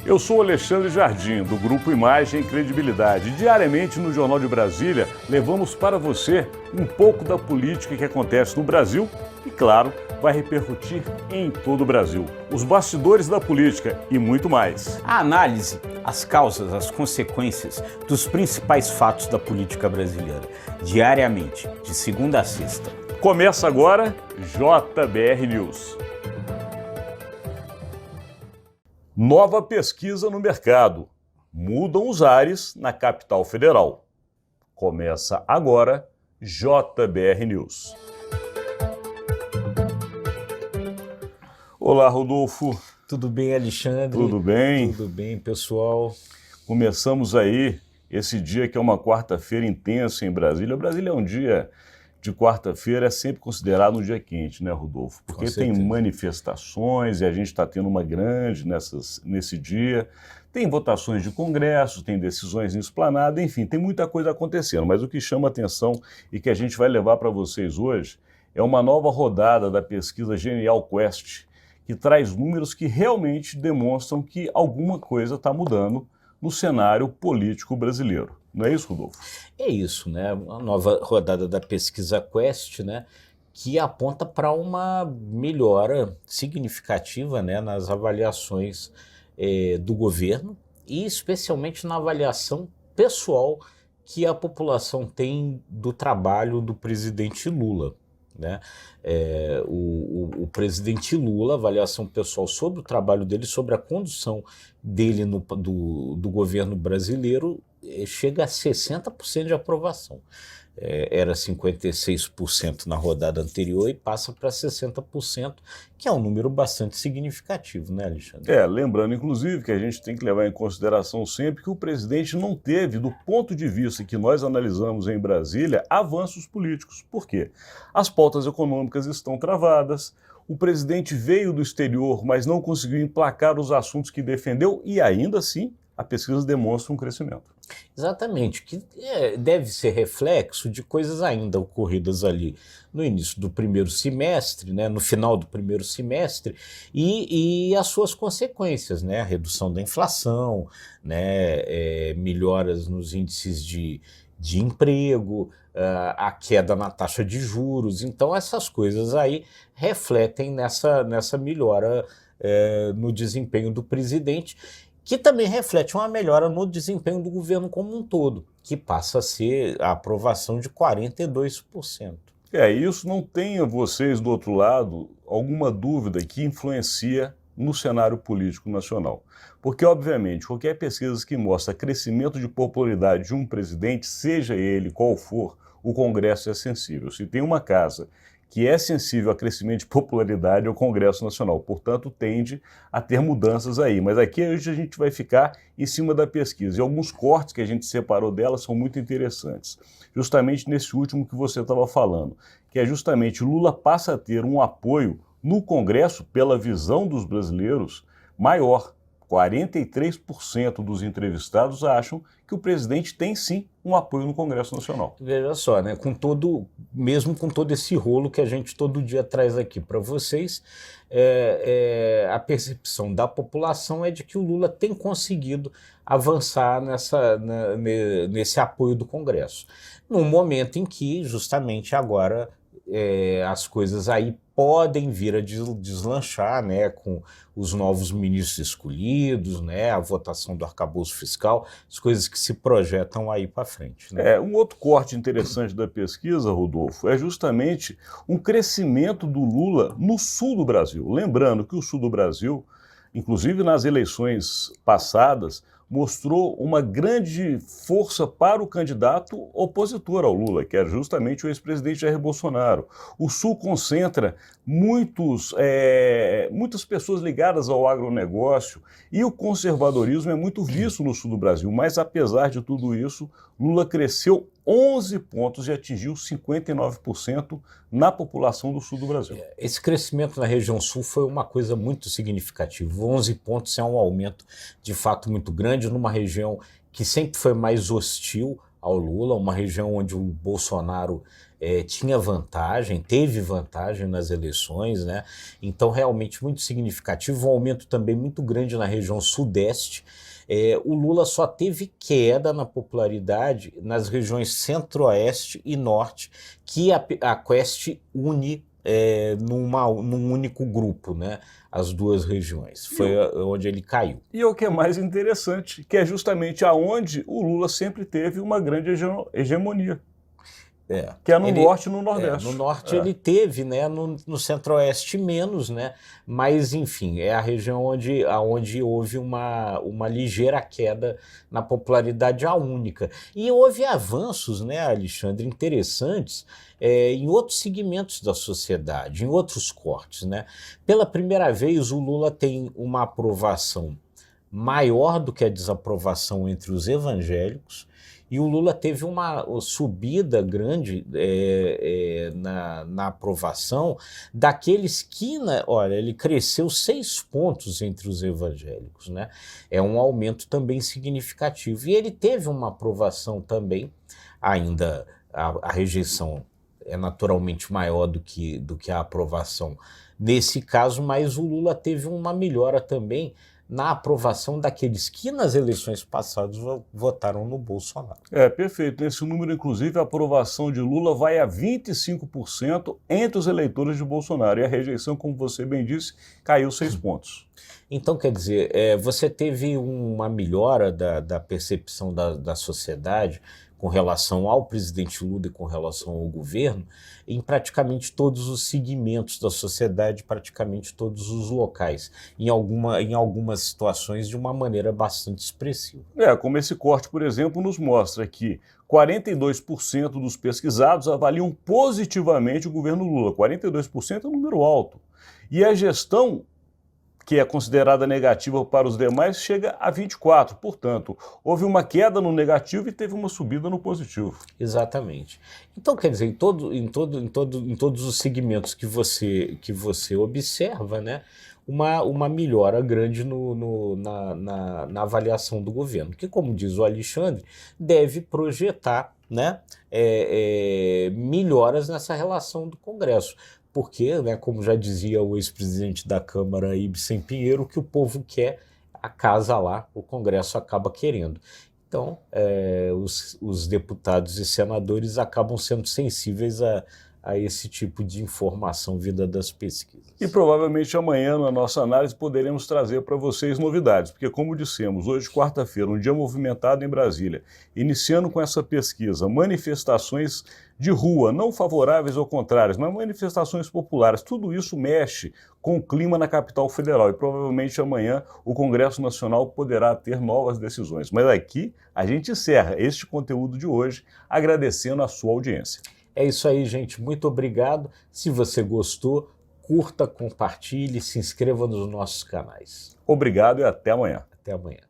Eu sou Alexandre Jardim, do Grupo Imagem e Credibilidade. Diariamente no Jornal de Brasília, levamos para você um pouco da política que acontece no Brasil e, claro, vai repercutir em todo o Brasil. Os bastidores da política e muito mais. A análise, as causas, as consequências dos principais fatos da política brasileira. Diariamente, de segunda a sexta. Começa agora JBR News. Nova pesquisa no mercado. Mudam os ares na capital federal. Começa agora JBR News. Olá, Rodolfo. Tudo bem, Alexandre? Tudo bem? Tudo bem, pessoal. Começamos aí esse dia que é uma quarta-feira intensa em Brasília. Brasília é um dia de quarta-feira, é sempre considerado um dia quente, né, Rodolfo? Porque tem manifestações e a gente está tendo uma grande nesse dia. Tem votações de congresso, tem decisões em esplanada, enfim, tem muita coisa acontecendo. Mas o que chama atenção e que a gente vai levar para vocês hoje é uma nova rodada da pesquisa Genial Quest, que traz números que realmente demonstram que alguma coisa está mudando no cenário político brasileiro. Não é isso, Rodolfo? É isso, né? Uma nova rodada da pesquisa Quest, né? Que aponta para uma melhora significativa, né, nas avaliações do governo e especialmente na avaliação pessoal que a população tem do trabalho do presidente Lula. Né? O presidente Lula, avaliação pessoal sobre o trabalho dele, sobre a condução dele do governo brasileiro, chega a 60% de aprovação. Era 56% na rodada anterior e passa para 60%, que é um número bastante significativo, né, Alexandre? Lembrando, inclusive, que a gente tem que levar em consideração sempre que o presidente não teve, do ponto de vista que nós analisamos em Brasília, avanços políticos. Por quê? As pautas econômicas estão travadas, o presidente veio do exterior, mas não conseguiu emplacar os assuntos que defendeu e, ainda assim, a pesquisa demonstra um crescimento. Exatamente, que deve ser reflexo de coisas ainda ocorridas ali no início do primeiro semestre, né, no final do primeiro semestre, e as suas consequências, né, a redução da inflação, né, melhoras nos índices de emprego, a queda na taxa de juros. Então essas coisas aí refletem nessa melhora no desempenho do presidente, que também reflete uma melhora no desempenho do governo como um todo, que passa a ser a aprovação de 42%. Isso não tenha vocês do outro lado alguma dúvida que influencia no cenário político nacional. Porque, obviamente, qualquer pesquisa que mostra crescimento de popularidade de um presidente, seja ele qual for, o Congresso é sensível. Se tem uma casa que é sensível a crescimento de popularidade é o Congresso Nacional, portanto tende a ter mudanças aí. Mas aqui hoje a gente vai ficar em cima da pesquisa e alguns cortes que a gente separou dela são muito interessantes. Justamente nesse último que você estava falando, que é justamente Lula passa a ter um apoio no Congresso, pela visão dos brasileiros, maior. 43% dos entrevistados acham que o presidente tem sim um apoio no Congresso Nacional. Veja só, né? Mesmo com todo esse rolo que a gente todo dia traz aqui para vocês, a percepção da população é de que o Lula tem conseguido avançar nesse apoio do Congresso. Num momento em que, justamente agora, as coisas aí podem vir a deslanchar, né, com os novos ministros escolhidos, né, a votação do arcabouço fiscal, as coisas que se projetam aí para frente. Né? Um outro corte interessante da pesquisa, Rodolfo, é justamente um crescimento do Lula no sul do Brasil. Lembrando que o sul do Brasil, inclusive nas eleições passadas, mostrou uma grande força para o candidato opositor ao Lula, que era justamente o ex-presidente Jair Bolsonaro. O Sul concentra muitas pessoas ligadas ao agronegócio e o conservadorismo é muito visto no sul do Brasil, mas apesar de tudo isso, Lula cresceu 11 pontos e atingiu 59% na população do sul do Brasil. Esse crescimento na região sul foi uma coisa muito significativa. 11 pontos é um aumento de fato muito grande numa região que sempre foi mais hostil ao Lula, uma região onde o Bolsonaro tinha vantagem, teve vantagem nas eleições, né? Então realmente muito significativo, um aumento também muito grande na região sudeste. O Lula só teve queda na popularidade nas regiões centro-oeste e norte, que a Quest une num único grupo, né? As duas regiões. Foi onde ele caiu. E o que é mais interessante, que é justamente aonde o Lula sempre teve uma grande hegemonia. Que é no norte e no nordeste. No norte ele teve, né? No centro-oeste menos, né? Mas, enfim, é a região onde houve uma ligeira queda na popularidade, a única. E houve avanços, né, Alexandre, interessantes em outros segmentos da sociedade, em outros cortes, né? Pela primeira vez, o Lula tem uma aprovação maior do que a desaprovação entre os evangélicos, e o Lula teve uma subida grande na aprovação daqueles que, olha, ele cresceu 6 pontos entre os evangélicos, né? É um aumento também significativo. E ele teve uma aprovação também, ainda a rejeição é naturalmente maior do que a aprovação nesse caso, mas o Lula teve uma melhora também na aprovação daqueles que nas eleições passadas votaram no Bolsonaro. Perfeito. Nesse número, inclusive, a aprovação de Lula vai a 25% entre os eleitores de Bolsonaro. E a rejeição, como você bem disse, caiu 6 pontos. Então, quer dizer, você teve uma melhora da percepção da sociedade com relação ao presidente Lula e com relação ao governo, em praticamente todos os segmentos da sociedade, praticamente todos os locais, em algumas situações de uma maneira bastante expressiva. Como esse corte, por exemplo, nos mostra que 42% dos pesquisados avaliam positivamente o governo Lula. 42% é um número alto. E a gestão, que é considerada negativa para os demais, chega a 24%. Portanto, houve uma queda no negativo e teve uma subida no positivo. Exatamente. Então, quer dizer, em todos os segmentos que você observa, né, uma melhora grande na avaliação do governo, que, como diz o Alexandre, deve projetar, né, melhoras nessa relação do Congresso. Porque, né, como já dizia o ex-presidente da Câmara, Ibsen Pinheiro, o que o povo quer, a casa lá, o Congresso acaba querendo. Então, os deputados e senadores acabam sendo sensíveis a esse tipo de informação vinda das pesquisas. E provavelmente amanhã, na nossa análise, poderemos trazer para vocês novidades, porque, como dissemos, hoje, quarta-feira, um dia movimentado em Brasília, iniciando com essa pesquisa, manifestações de rua, não favoráveis ou contrárias, mas manifestações populares, tudo isso mexe com o clima na capital federal e provavelmente amanhã o Congresso Nacional poderá ter novas decisões. Mas aqui a gente encerra este conteúdo de hoje agradecendo a sua audiência. É isso aí, gente. Muito obrigado. Se você gostou, curta, compartilhe, se inscreva nos nossos canais. Obrigado e até amanhã. Até amanhã.